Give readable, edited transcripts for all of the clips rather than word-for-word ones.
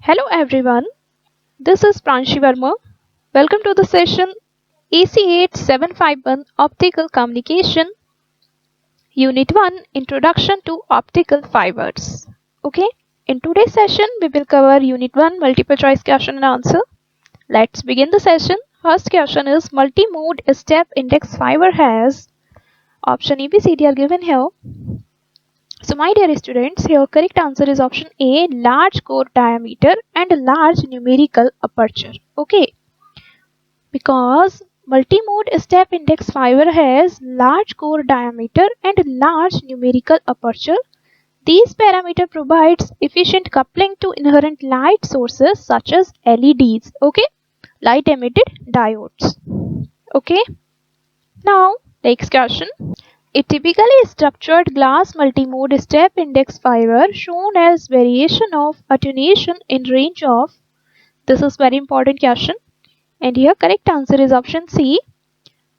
Hello everyone, this is Pranshi Verma. Welcome to the session AC8751 Optical Communication Unit 1 Introduction to Optical Fibers. Okay, in today's session we will cover Unit 1 Multiple Choice Question and Answer. Let's begin the session. First question is multi-mode step index fiber has option ABCD are given here. So my dear students, your correct answer is option A, large core diameter and a large numerical aperture. Okay, because multi-mode step index fiber has large core diameter and large numerical aperture. These parameter provides efficient coupling to inherent light sources such as LEDs. Okay, light emitted diodes. Okay, now next question. A typically structured glass multimode step index fiber shown as variation of attenuation in range of, this is very important question, and here correct answer is option C,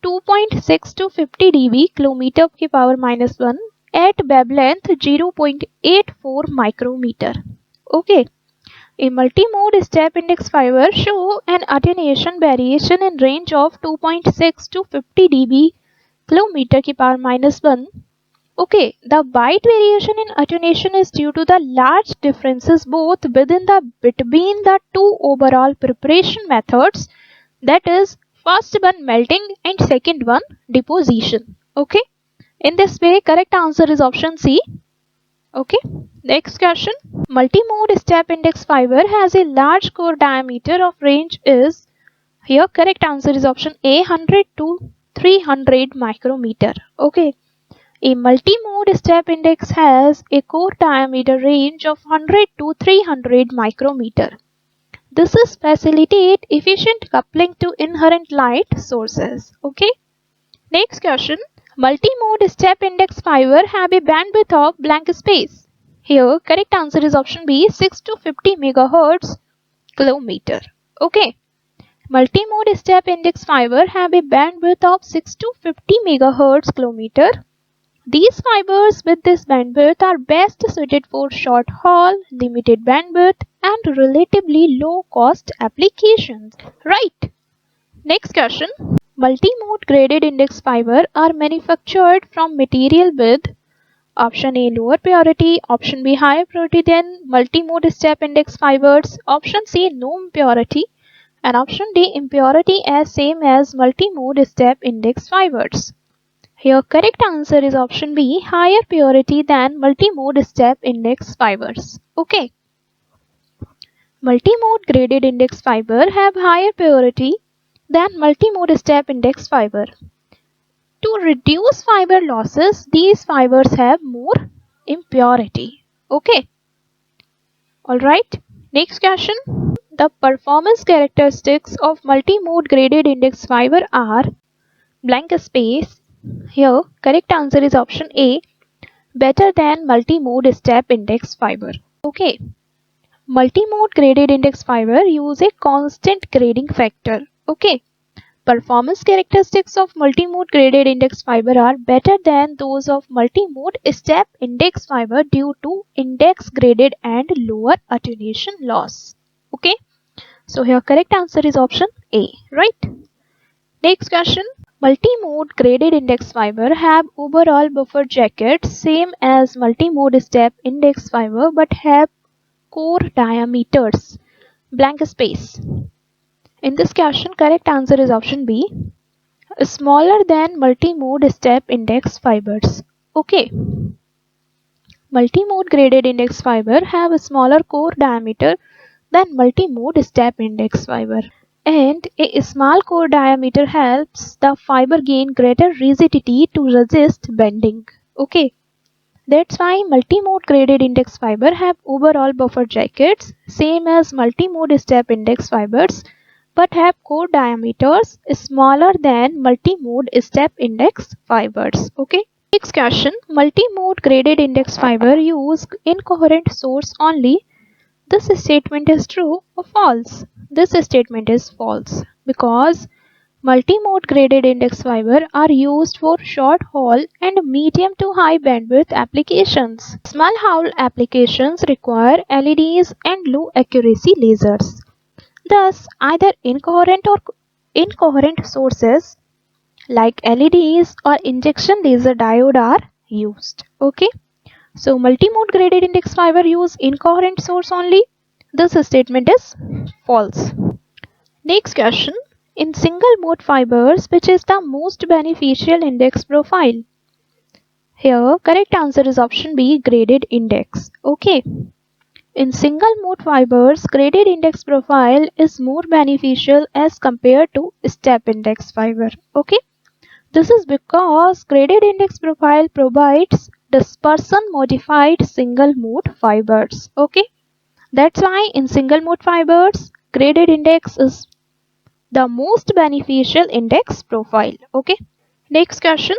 2.6 to 50 dB kilometer के power minus 1 at wavelength 0.84 micrometer. Okay, a multimode step index fiber show an attenuation variation in range of 2.6 to 50 dB kilometer की power minus 1. Okay, the wide variation in attenuation is due to the large differences both between the two overall preparation methods, that is first one melting and second one deposition. Okay, in this way correct answer is option C. Okay, next question. Multimode step index fiber has a large core diameter of range is, here correct answer is option A, 100 to 300 micrometer. Okay, a multimode step index has a core diameter range of 100 to 300 micrometer. This is facilitate efficient coupling to inherent light sources. Okay, next question. Multimode step index fiber have a bandwidth of blank space. Here correct answer is option B, 6 to 50 megahertz kilometer. Okay, multimode step index fiber have a bandwidth of 6 to 50 megahertz kilometer. These fibers with this bandwidth are best suited for short haul, limited bandwidth and relatively low cost applications. Right. Next question. Multimode graded index fiber are manufactured from material with option A, lower purity, option B, higher purity than multimode step index fibers, option C, no impurity, and option D, impurity as same as multimode step index fibers. Here correct answer is option B, higher purity than multimode step index fibers. Okay. Multimode graded index fiber have higher purity than multimode step index fiber. To reduce fiber losses, these fibers have more impurity. Okay. Alright. Next question. The performance characteristics of multimode graded index fiber are blank space. Here correct answer is option A, better than multimode step index fiber. Okay, multimode graded index fiber use a constant grading factor. Okay, performance characteristics of multimode graded index fiber are better than those of multimode step index fiber due to index graded and lower attenuation loss. Okay, so here correct answer is option A. Right. Next question. Multimode graded index fiber have overall buffer jackets same as multimode step index fiber but have core diameters blank space. In this question correct answer is option B, smaller than multimode step index fibers. Okay, multimode graded index fiber have a smaller core diameter than multimode step index fiber. And a small core diameter helps the fiber gain greater rigidity to resist bending. Okay, that's why multimode graded index fiber have overall buffer jackets same as multimode step index fibers but have core diameters smaller than multimode step index fibers. Okay, next question. Multimode graded index fiber use incoherent source only. This statement is true or false? This statement is false because Multi-mode graded index fiber are used for short haul and medium to high bandwidth applications. Small haul applications require LEDs and low accuracy lasers. Thus, either incoherent or incoherent sources like LEDs or injection laser diode are used. Okay. So multi-mode graded index fiber use incoherent source only. This statement is false. Next question. In single mode fibers, which is the most beneficial index profile? Here, correct answer is option B, graded index. Okay. In single mode fibers, graded index profile is more beneficial as compared to step index fiber. Okay. This is because graded index profile provides dispersion modified single mode fibers. Okay. That's why in single mode fibers, graded index is the most beneficial index profile. Okay. Next question.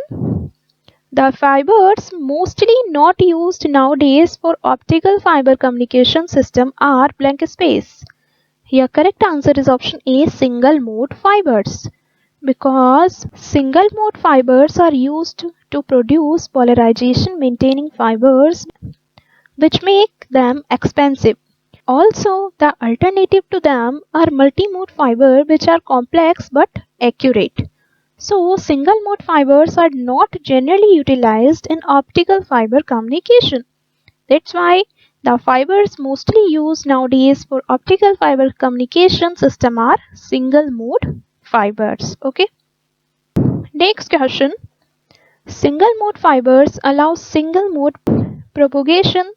The fibers mostly not used nowadays for optical fiber communication system are blank space. Here correct answer is option A, single mode fibers. Because single mode fibers are used to produce polarization maintaining fibers which make them expensive. Also, the alternative to them are multi-mode fiber which are complex but accurate. So, single mode fibers are not generally utilized in optical fiber communication. That's why the fibers mostly used nowadays for optical fiber communication system are single mode fibers. Okay. Next question. Single mode fibers allow single mode propagation.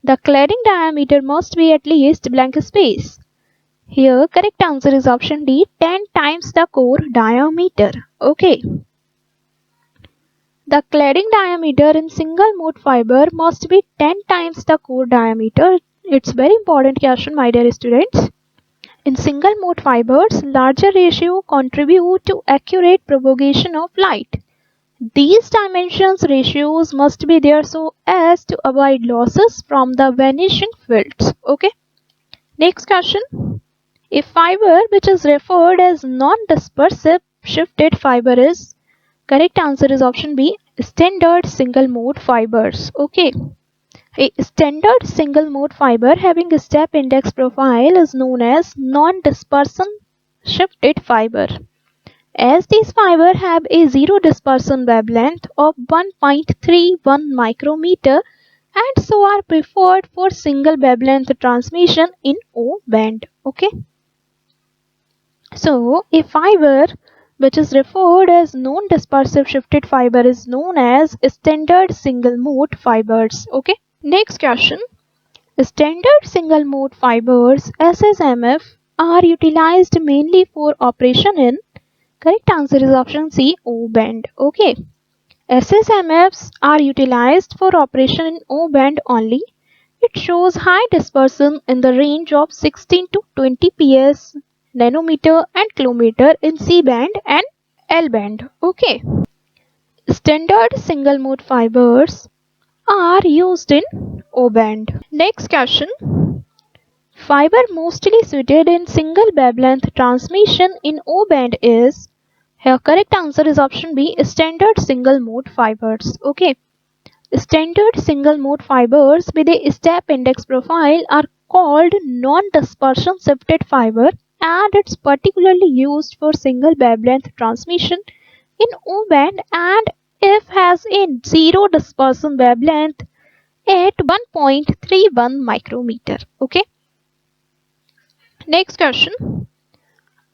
The cladding diameter must be at least blank space. Here correct answer is option D, 10 times the core diameter. Okay. The cladding diameter in single mode fiber must be 10 times the core diameter. It's very important question, my dear students. In single mode fibers, larger ratio contribute to accurate propagation of light. These dimensions ratios must be there so as to avoid losses from the vanishing fields. Okay. Next question. A fiber which is referred as non-dispersive shifted fiber is, correct answer is option B, standard single mode fibers. Okay. A standard single mode fiber having a step index profile is known as non-dispersion shifted fiber, as these fibers have a zero dispersion wavelength of 1.31 micrometer and so are preferred for single wavelength transmission in O band. Okay. So, a fiber which is referred as non-dispersive shifted fiber is known as standard single mode fibers. Okay. Next question. Standard single mode fibers SSMF are utilized mainly for operation in, correct answer is option C, O band. Okay. SSMFs are utilized for operation in O band only. It shows high dispersion in the range of 16 to 20 ps, nanometer and kilometer in C band and L band. Okay. Standard single mode fibers are used in O band. Next question. Fiber mostly suited in single wavelength transmission in O band is, here correct answer is option B, standard single mode fibers. Okay. Standard single mode fibers with a step index profile are called non-dispersion shifted fiber, and it's particularly used for single wavelength transmission in O band and if has a zero dispersion wavelength at 1.31 micrometer. Okay. Next question.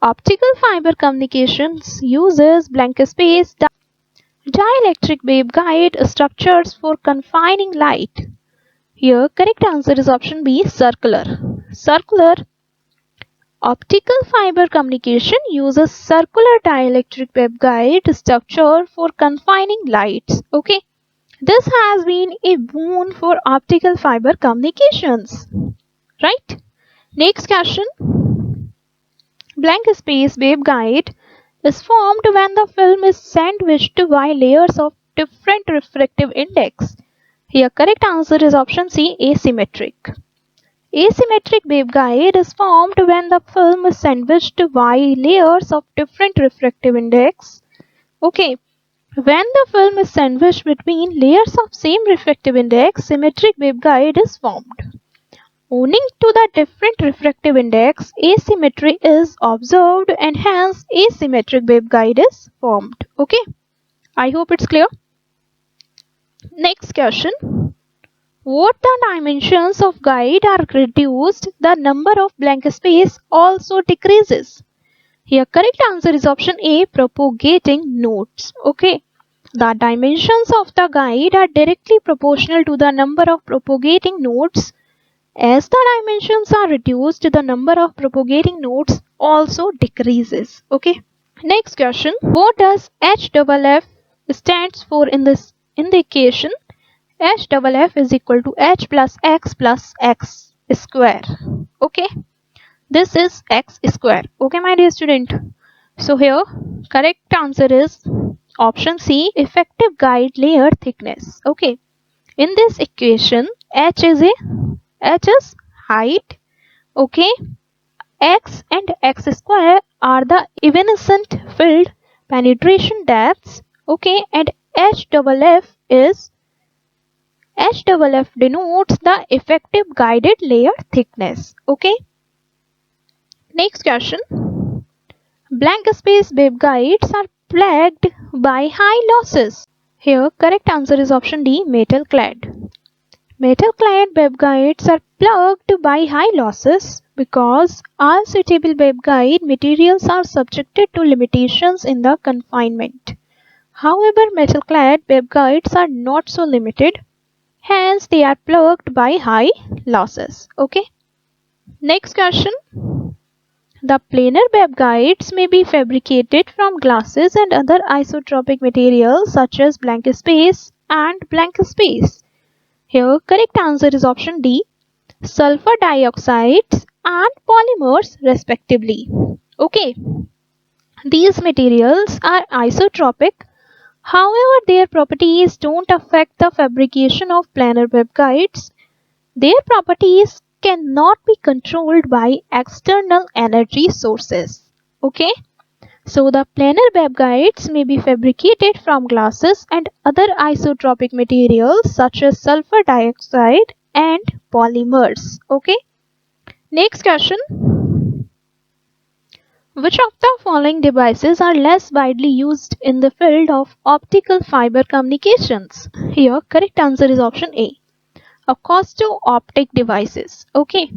Optical fiber communications uses blank space dielectric waveguide structures for confining light. Here correct answer is option B, circular. Circular optical fiber communication uses circular dielectric waveguide structure for confining lights. Okay. This has been a boon for optical fiber communications. Right? Next question. Blank space waveguide is formed when the film is sandwiched by layers of different refractive index. Here correct answer is option C, asymmetric. Asymmetric waveguide is formed when the film is sandwiched by layers of different refractive index. Okay, when the film is sandwiched between layers of same refractive index, symmetric waveguide is formed. Owing to the different refractive index, asymmetry is observed and hence asymmetric waveguide is formed. Okay, I hope it's clear. Next question. What the dimensions of guide are reduced, the number of blank space also decreases. Here correct answer is option A, propagating nodes. Okay. The dimensions of the guide are directly proportional to the number of propagating nodes. As the dimensions are reduced, the number of propagating nodes also decreases. Okay. Next question. What does HFF stands for in this indication? HFF is equal to H plus X square. Okay. This is X square. Okay, my dear student. So here correct answer is option C, effective guide layer thickness. Okay. In this equation, H is height. Okay. X and X square are the evanescent field penetration depths. Okay. And HFF denotes the effective guided layer thickness. Okay. Next question. Blank space waveguides are plagued by high losses. Here correct answer is option D, metal clad. Metal clad waveguides are plagued by high losses because all suitable waveguide materials are subjected to limitations in the confinement. However, metal clad waveguides are not so limited, hence they are plagued by high losses. Okay. Next question. The planar waveguides may be fabricated from glasses and other isotropic materials such as blank space and blank space. Here correct answer is option D, sulfur dioxides and polymers respectively. Okay. These materials are isotropic. However, their properties don't affect the fabrication of planar waveguides. Their properties cannot be controlled by external energy sources. Okay. So the planar waveguides may be fabricated from glasses and other isotropic materials such as sulfur dioxide and polymers. Okay. Next question. Which of the following devices are less widely used in the field of optical fiber communications? Here correct answer is option A, acousto-optic devices. Okay.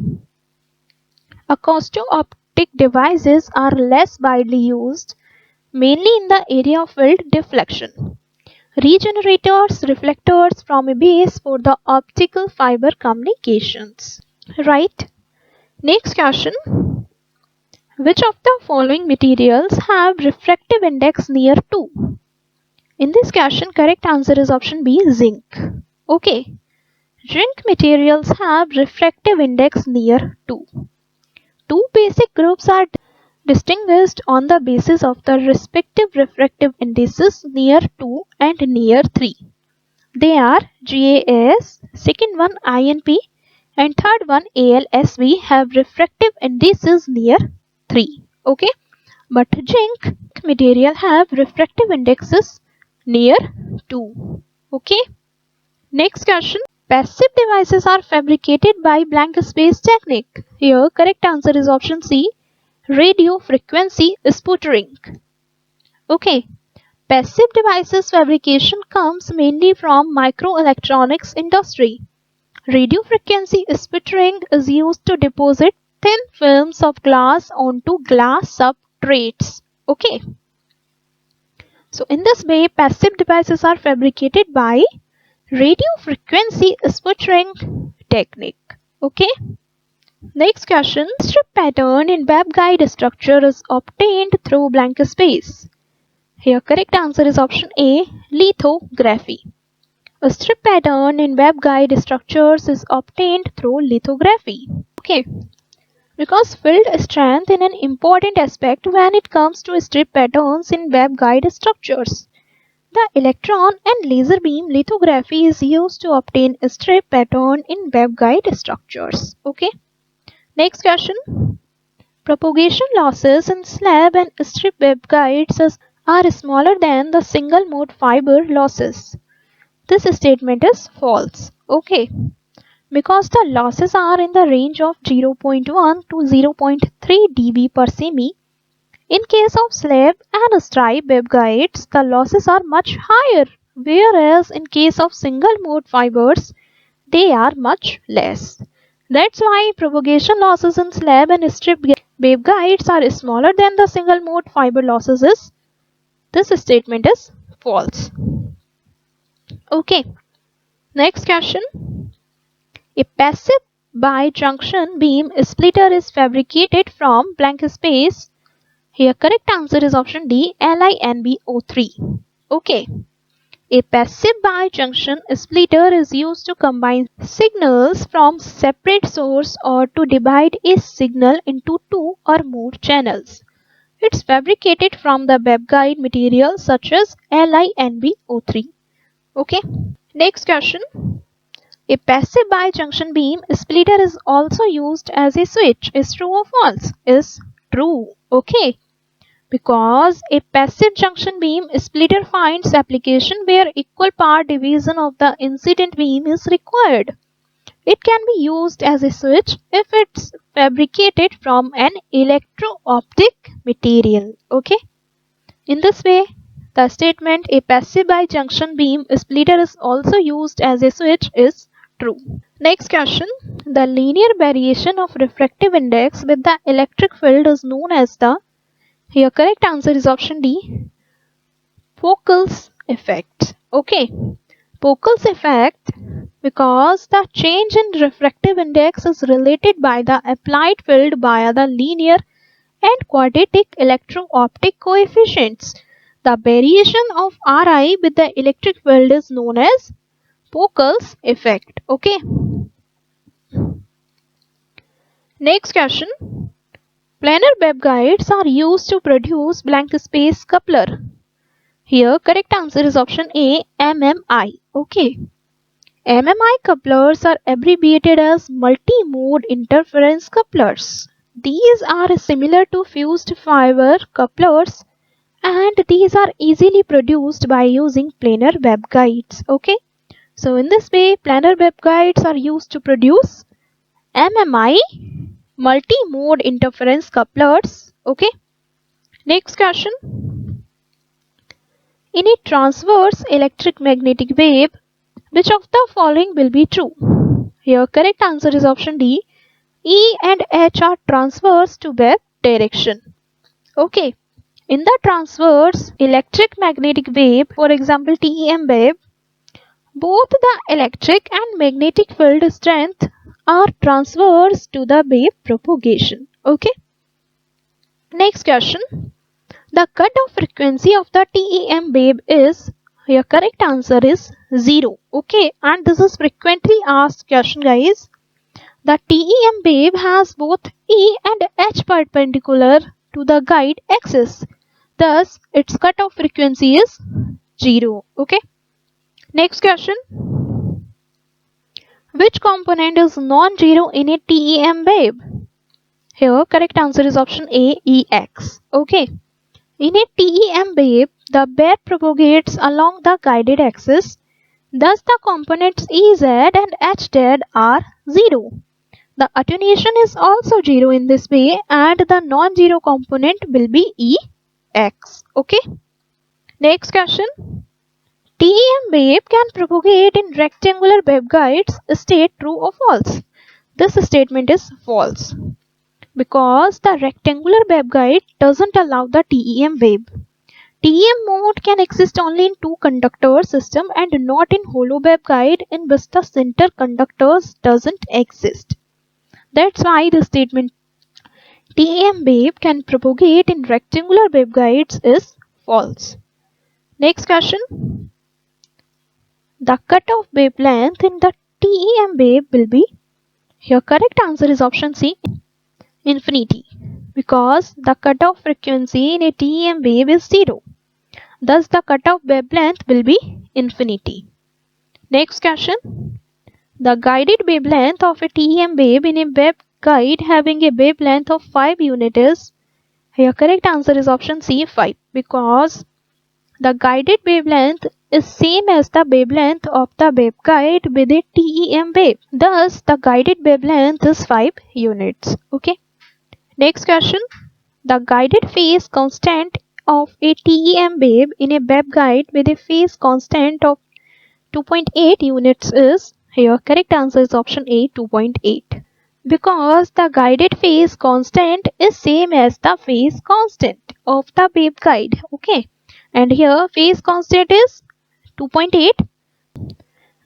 Acousto-optic devices are less widely used mainly in the area of field deflection, regenerators, reflectors from a base for the optical fiber communications. Right. Next question. Which of the following materials have refractive index near 2? In this question, correct answer is option B, zinc. Okay. Zinc materials have refractive index near 2. Two basic groups are distinguished on the basis of the respective refractive indices near 2 and near 3. They are GAS, second one INP, and third one ALSV have refractive indices near 3. Okay, but zinc material have refractive indexes near 2. Okay. Next question. Passive devices are fabricated by blank space technique. Here correct answer is option C, radio frequency sputtering. Okay. Passive devices fabrication comes mainly from microelectronics industry. Radio frequency sputtering is used to deposit thin films of glass onto glass substrates. Okay. So in this way, passive devices are fabricated by radio frequency sputtering technique. Okay. Next question. Strip pattern in waveguide structure is obtained through blank space. Here correct answer is option A, lithography. A strip pattern in waveguide structures is obtained through lithography. Okay. Because field strength is an important aspect when it comes to strip patterns in waveguide structures. The electron and laser beam lithography is used to obtain a strip pattern in waveguide structures. Okay. Next question. Propagation losses in slab and strip waveguides are smaller than the single mode fiber losses. This statement is false. Okay. Because the losses are in the range of 0.1 to 0.3 dB per semi. In case of slab and stripe waveguides, the losses are much higher, whereas in case of single mode fibers, they are much less. That's why propagation losses in slab and strip waveguides are smaller than the single mode fiber losses. This statement is false. Okay, next question. A passive bijunction beam splitter is fabricated from blank space. Here correct answer is option D, LiNbO3. Okay. A passive bijunction splitter is used to combine signals from separate source or to divide a signal into two or more channels. It's fabricated from the waveguide material such as LiNbO3. Okay. Next question. A passive bijunction beam splitter is also used as a switch. Is true or false? Is true. Okay. Because a passive junction beam splitter finds application where equal part division of the incident beam is required. It can be used as a switch if it's fabricated from an electro-optic material. Okay. In this way, the statement a passive bijunction beam splitter is also used as a switch is true. Next question. The linear variation of refractive index with the electric field is known as the. Here correct answer is option D, Pockels effect. Okay, Pockels effect because the change in refractive index is related by the applied field via the linear and quadratic electro-optic coefficients. The variation of Ri with the electric field is known as Pockels effect. Okay. Next question. Planar waveguides are used to produce blank space coupler. Here correct answer is option A, MMI. Okay. MMI couplers are abbreviated as multi-mode interference couplers. These are similar to fused fiber couplers and these are easily produced by using planar waveguides. Okay. So in this way, planar waveguides are used to produce MMI multi-mode interference couplers. Okay. Next question. In a transverse electric magnetic wave, which of the following will be true? Here correct answer is option D. E and H are transverse to wave direction. Okay. In the transverse electric magnetic wave, for example TEM wave, both the electric and magnetic field strength are transverse to the wave propagation. Okay. Next question. The cutoff frequency of the TEM wave is, your correct answer is 0. Okay. And this is frequently asked question, guys. The TEM wave has both E and H perpendicular to the guide axis. Thus, its cutoff frequency is 0. Okay. Next question. Which component is non-zero in a TEM wave? Here, correct answer is option A, EX. Okay. In a TEM wave, the wave propagates along the guided axis. Thus, the components EZ and HZ are 0. The attenuation is also 0 in this way and the non-zero component will be EX. Okay. Next question. TEM wave can propagate in rectangular waveguides. State true or false? This statement is false because the rectangular waveguide doesn't allow the TEM wave. TEM mode can exist only in two conductor system and not in hollow waveguide in which the center conductors doesn't exist. That's why the statement TEM wave can propagate in rectangular waveguides is false. Next question. The cutoff wavelength in the TEM wave will be, your correct answer is option C, infinity, because the cutoff frequency in a TEM wave is 0. Thus the cutoff wavelength will be infinity. Next question. The guided wavelength of a TEM wave in a waveguide having a wavelength of 5 units is, here correct answer is option C, 5, because the guided wavelength is same as the wavelength of the waveguide with a TEM wave. Thus the guided wavelength is 5 units. Okay. Next question. The guided phase constant of a TEM wave in a waveguide with a phase constant of 2.8 units is, here correct answer is option A, 2.8, because the guided phase constant is same as the phase constant of the waveguide. Okay, and here phase constant is 2.8.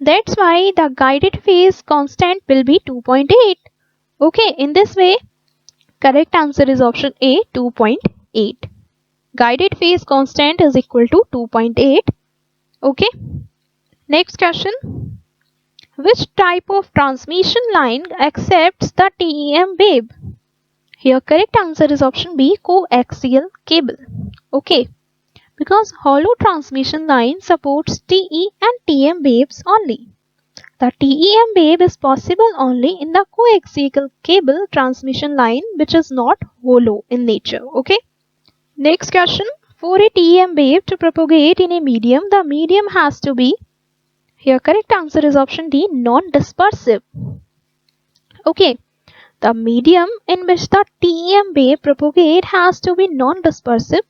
That's why the guided phase constant will be 2.8. Okay, in this way correct answer is option A, 2.8. Guided phase constant is equal to 2.8. Okay. Next question. Which type of transmission line accepts the TEM wave? Here correct answer is option B, coaxial cable. Okay. Because hollow transmission line supports TE and TM waves only. The TEM wave is possible only in the coaxial cable transmission line, which is not hollow in nature. Okay. Next question. For a TEM wave to propagate in a medium, the medium has to be, here correct answer is option D, non-dispersive. Okay, the medium in which the TEM wave propagate has to be non-dispersive,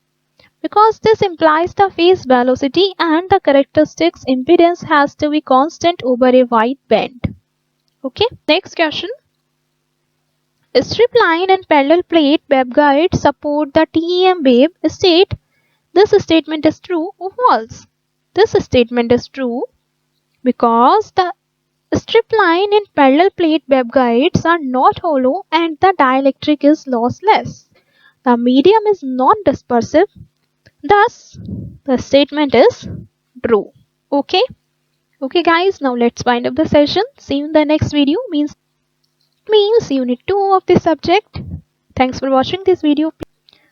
because this implies the phase velocity and the characteristics impedance has to be constant over a wide band. Okay, next question. A strip line and parallel plate waveguide support the TEM wave state. This statement is true or false? This statement is true, because the strip line and parallel plate waveguides are not hollow and the dielectric is lossless. The medium is non-dispersive. Thus, the statement is true. Okay. Okay guys, now let's wind up the session. See you in the next video. Means unit 2 of this subject. Thanks for watching this video.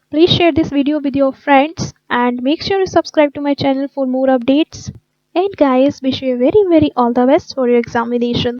Please share this video with your friends and make sure you subscribe to my channel for more updates. And guys, wish you very all the best for your examination.